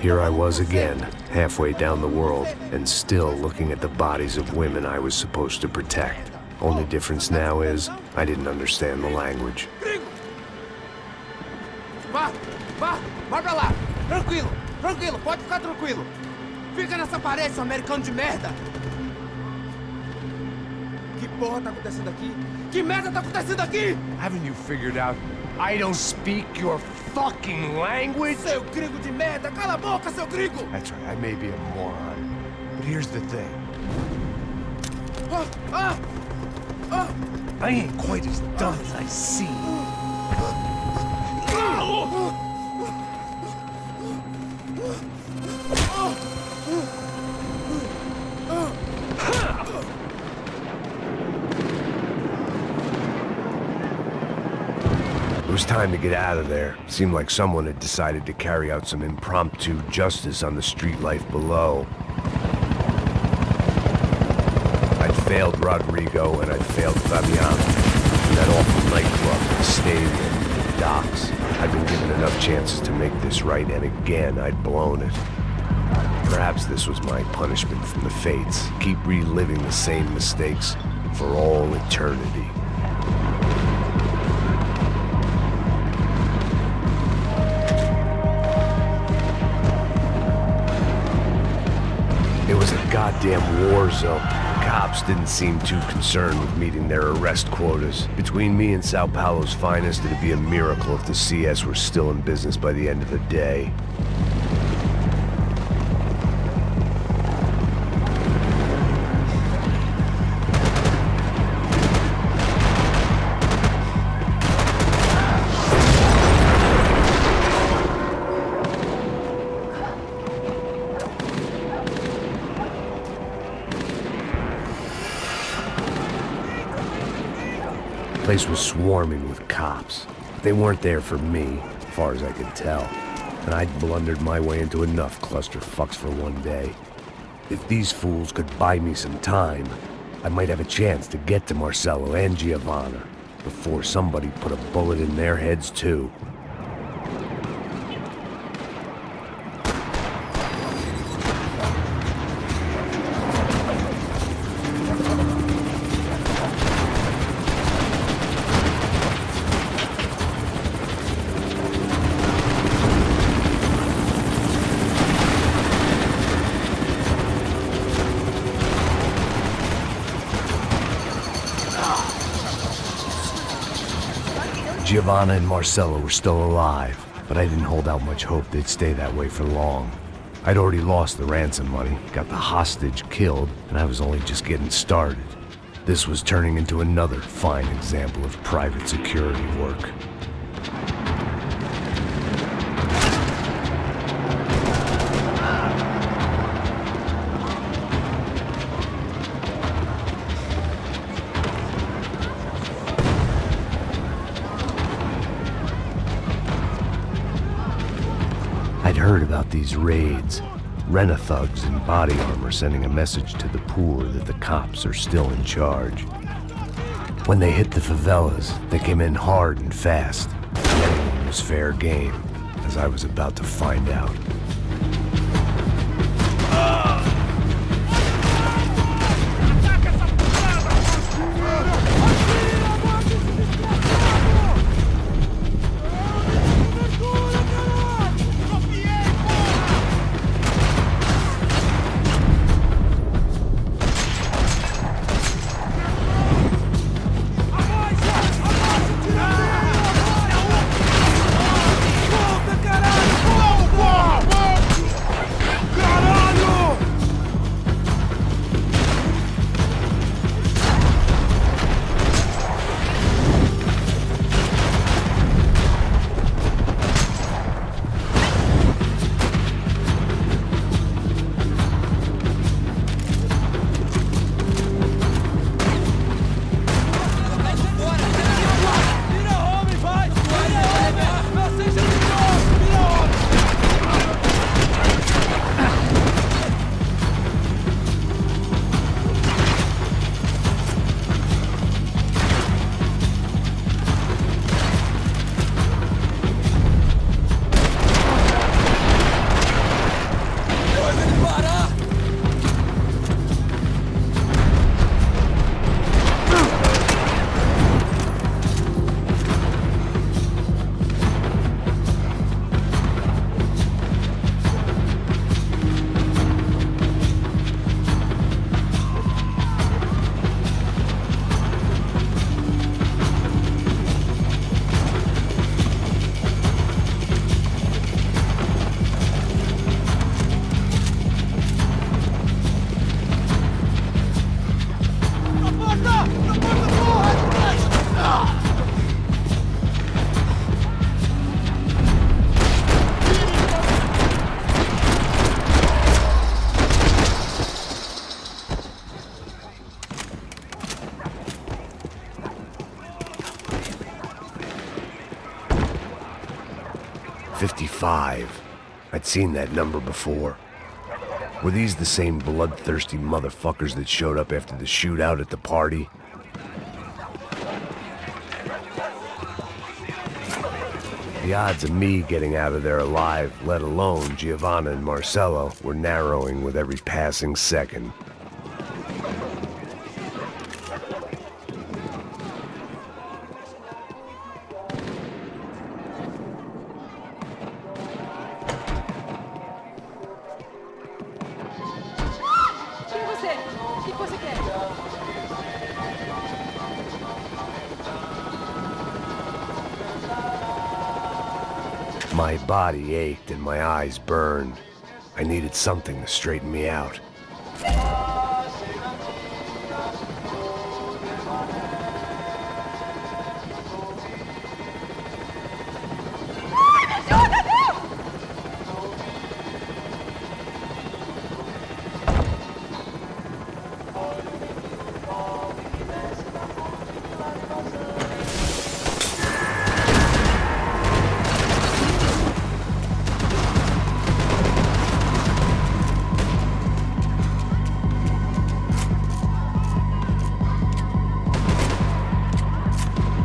Here I was again, halfway down the world, and still looking at the bodies of women I was supposed to protect. Only difference now is, I didn't understand the language. Vai pra lá! Tranquilo, pode ficar tranquilo! Fica nessa parede, seu americano de merda! Que porra tá acontecendo aqui? Que merda tá acontecendo aqui? Haven't you figured out I don't speak your fucking language? Seu gringo de merda! Cala a boca, seu gringo! That's right, I may be a moron. But here's the thing. I ain't quite as dumb as I seem. It was time to get out of there. Seemed like someone had decided to carry out some impromptu justice on the street life below. I'd failed Rodrigo and I'd failed Fabiano. In that awful nightclub, the stadium, the docks. I'd been given enough chances to make this right, and again I'd blown it. Perhaps this was my punishment from the fates. Keep reliving the same mistakes for all eternity. It was a goddamn war zone. The cops didn't seem too concerned with meeting their arrest quotas. Between me and Sao Paulo's finest, it'd be a miracle if the CS were still in business by the end of the day. The place was swarming with cops. They weren't there for me, as far as I could tell, and I'd blundered my way into enough clusterfucks for one day. If these fools could buy me some time, I might have a chance to get to Marcello and Giovanna before somebody put a bullet in their heads too. Giovanna and Marcello were still alive, but I didn't hold out much hope they'd stay that way for long. I'd already lost the ransom money, got the hostage killed, and I was only just getting started. This was turning into another fine example of private security work. I'd heard about these raids. Rent-a-thugs in body armor sending a message to the poor that the cops are still in charge. When they hit the favelas, they came in hard and fast. Anyone was fair game, as I was about to find out. 5. I'd seen that number before. Were these the same bloodthirsty motherfuckers that showed up after the shootout at the party? The odds of me getting out of there alive, let alone Giovanna and Marcello, were narrowing with every passing second. My body ached and my eyes burned. I needed something to straighten me out.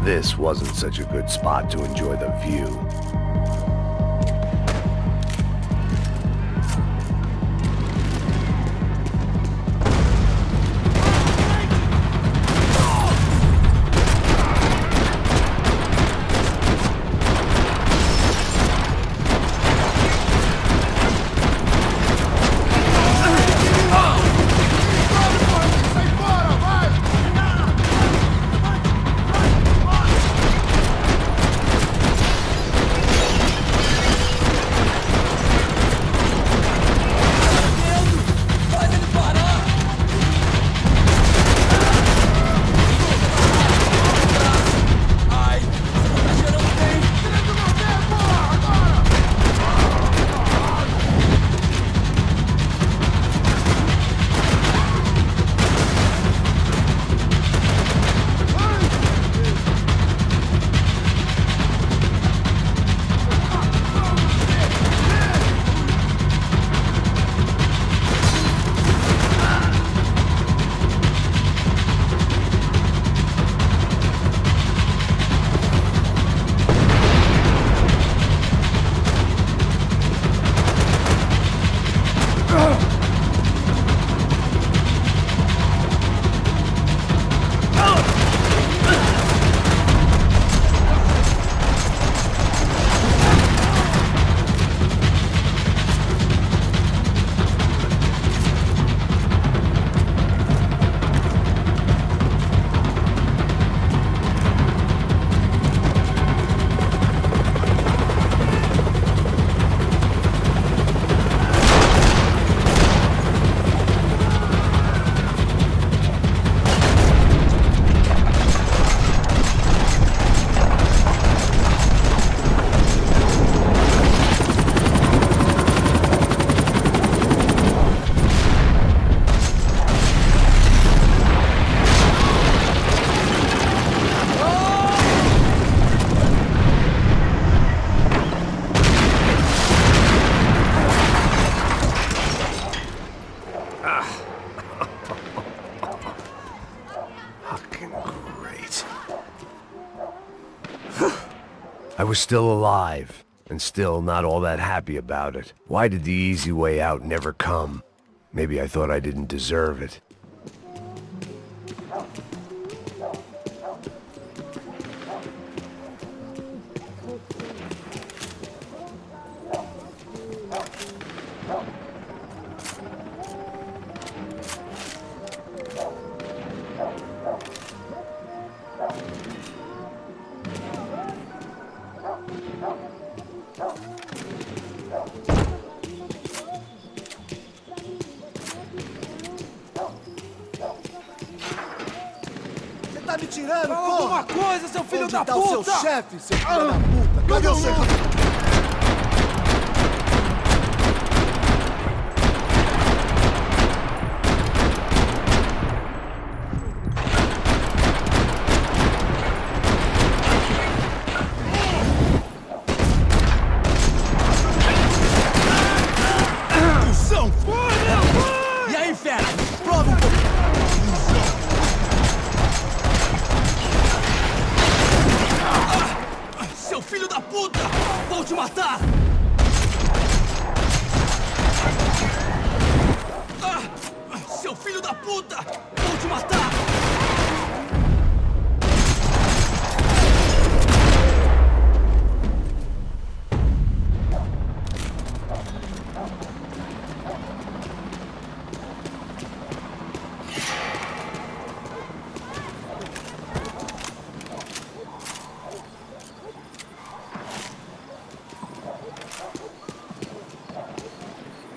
This wasn't such a good spot to enjoy the view. I was still alive, and still not all that happy about it. Why did the easy way out never come? Maybe I thought I didn't deserve it. Tá me tirando, Fala porra! alguma coisa, seu filho Onde da tá puta! o seu chefe, seu filho da puta? Cadê o seu... Seu filho da puta! Vou te matar!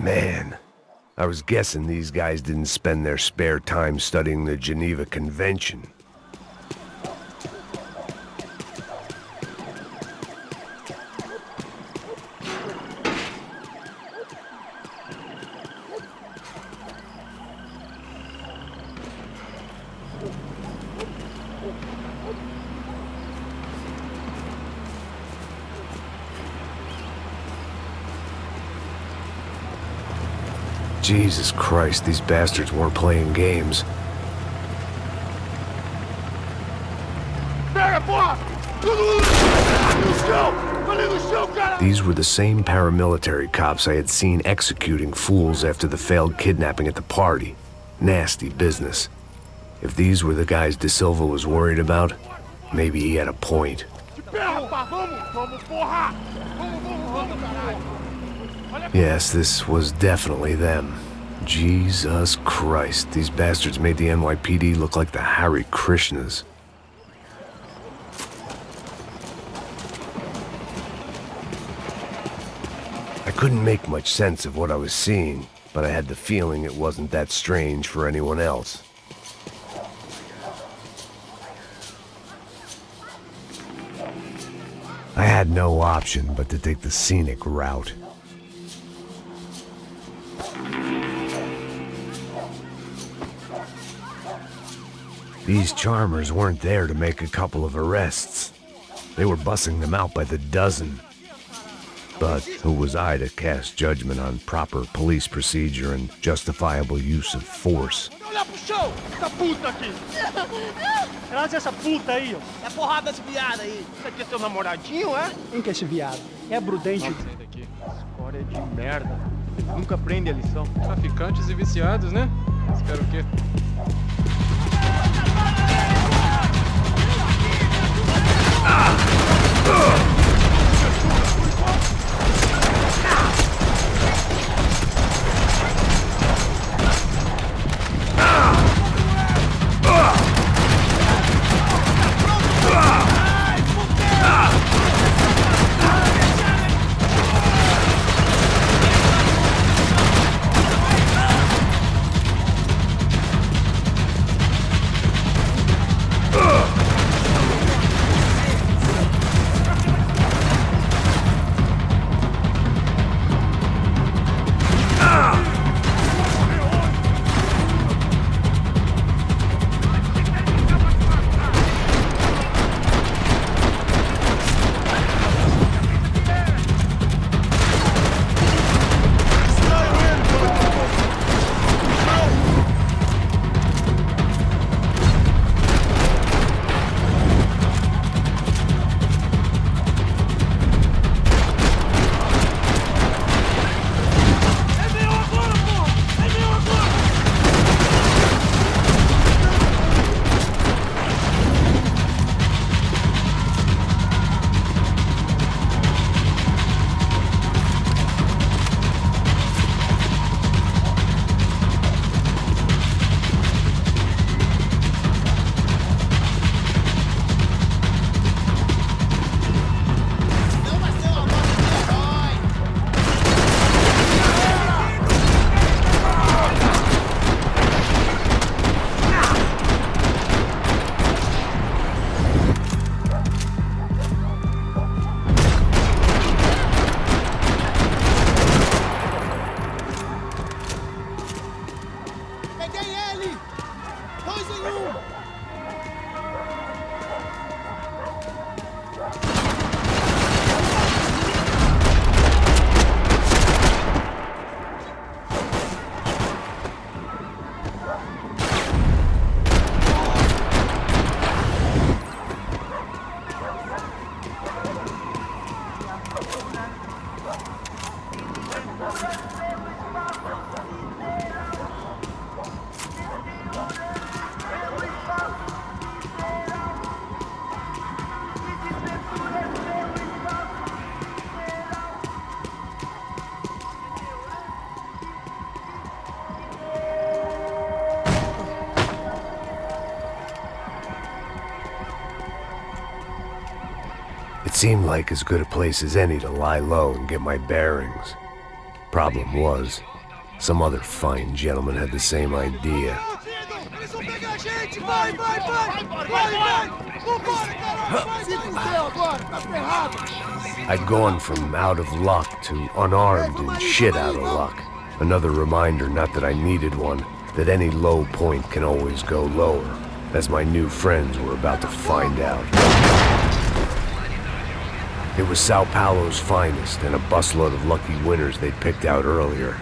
Man, I was guessing these guys didn't spend their spare time studying the Geneva Convention. Jesus Christ, these bastards weren't playing games. These were the same paramilitary cops I had seen executing fools after the failed kidnapping at the party. Nasty business. If these were the guys De Silva was worried about, maybe he had a point. Yes, this was definitely them. Jesus Christ, these bastards made the NYPD look like the Hare Krishnas. I couldn't make much sense of what I was seeing, but I had the feeling it wasn't that strange for anyone else. I had no option but to take the scenic route. These charmers weren't there to make a couple of arrests. They were bussing them out by the dozen. But who was I to cast judgment on proper police procedure and justifiable use of force? Olha pro chão! Essa puta aqui! Traz essa puta aí, ó. É porrada desse viado aí. Isso aqui é seu namoradinho, é? Quem que é esse viado? É Brudente. Sai daqui. História de merda. Nunca aprende a lição. Traficantes e viciados, né? Espero o quê? seemed like as good a place as any to lie low and get my bearings. Problem was, some other fine gentleman had the same idea. Eles vão pegar a gente! Vai! Vambora, caralho! Se fudeu agora! Tá ferrado! I'd gone from out of luck to unarmed and shit out of luck. Another reminder, not that I needed one, that any low point can always go lower, as my new friends were about to find out. It was Sao Paulo's finest and a busload of lucky winners they'd picked out earlier.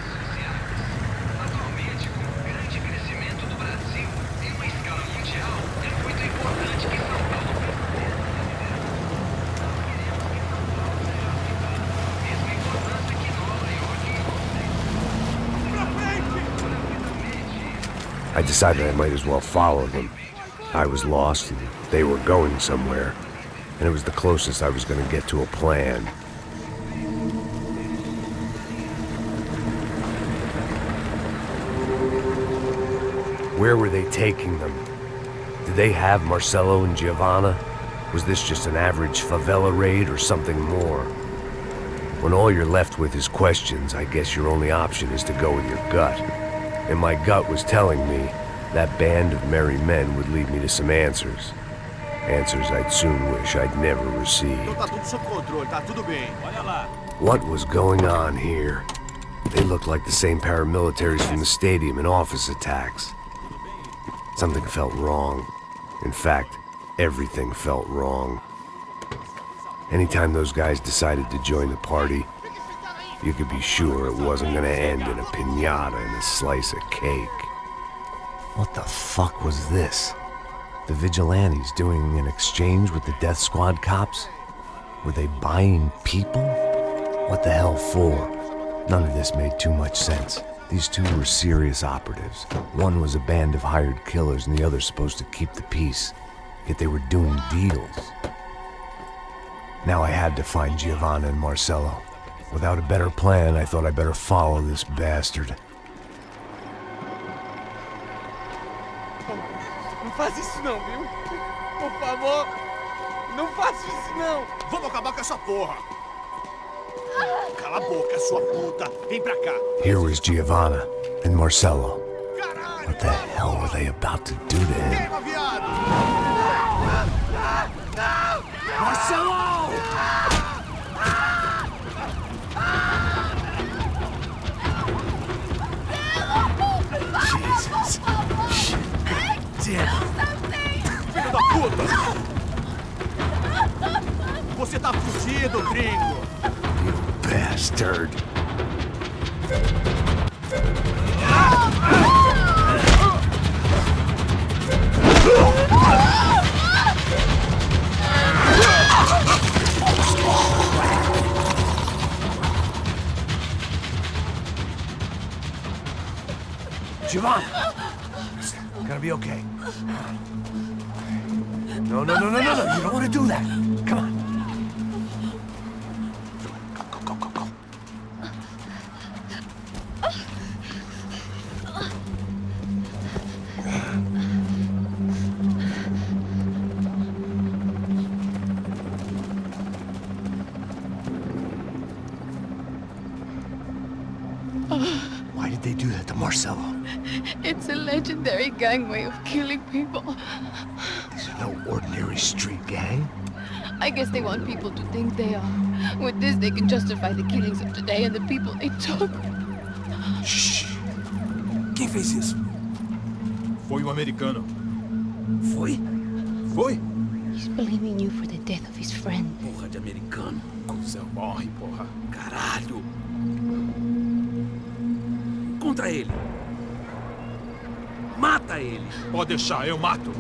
I decided I might as well follow them. I was lost and they were going somewhere, and it was the closest I was going to get to a plan. Where were they taking them? Did they have Marcelo and Giovanna? Was this just an average favela raid or something more? When all you're left with is questions, I guess your only option is to go with your gut. And my gut was telling me that band of merry men would lead me to some answers. Answers I'd soon wish I'd never received. Tá tudo sob controle, tá tudo bem. Olha lá. What was going on here? They looked like the same paramilitaries from the stadium in office attacks. Something felt wrong. In fact, everything felt wrong. Anytime those guys decided to join the party, you could be sure it wasn't gonna end in a piñata and a slice of cake. What the fuck was this? The vigilantes doing an exchange with the death squad cops? Were they buying people? What the hell for? None of this made too much sense. These two were serious operatives. One was a band of hired killers and the other supposed to keep the peace. Yet they were doing deals. Now I had to find Giovanna and Marcelo. Without a better plan, I thought I better follow this bastard. Não faz isso não, viu? Por favor, não faça isso não. Vamos acabar com essa porra! Cala a boca, sua puta! Vem pra cá! Here was Giovanna and Marcelo. Caralho! What the hell were they about to do to him? Queima, viado! Marcelo! Jesus. Shit. Damn. Filho da puta! Você tá fudido, gringo! You bastard. Giovanna! Gonna be okay. No. You don't want to do that. Come on. Go. Why did they do that to Marcelo? It's a legendary gangway of killing people. These are no ordinary street gang. I guess they want people to think they are. With this, they can justify the killings of today and the people they took. Shh! Quem fez isso? Foi um americano. Foi? He's blaming you for the death of his friend. Porra de americano. Cusão, morre, porra. Caralho! Contra ele. Mata ele. Pode deixar, eu mato.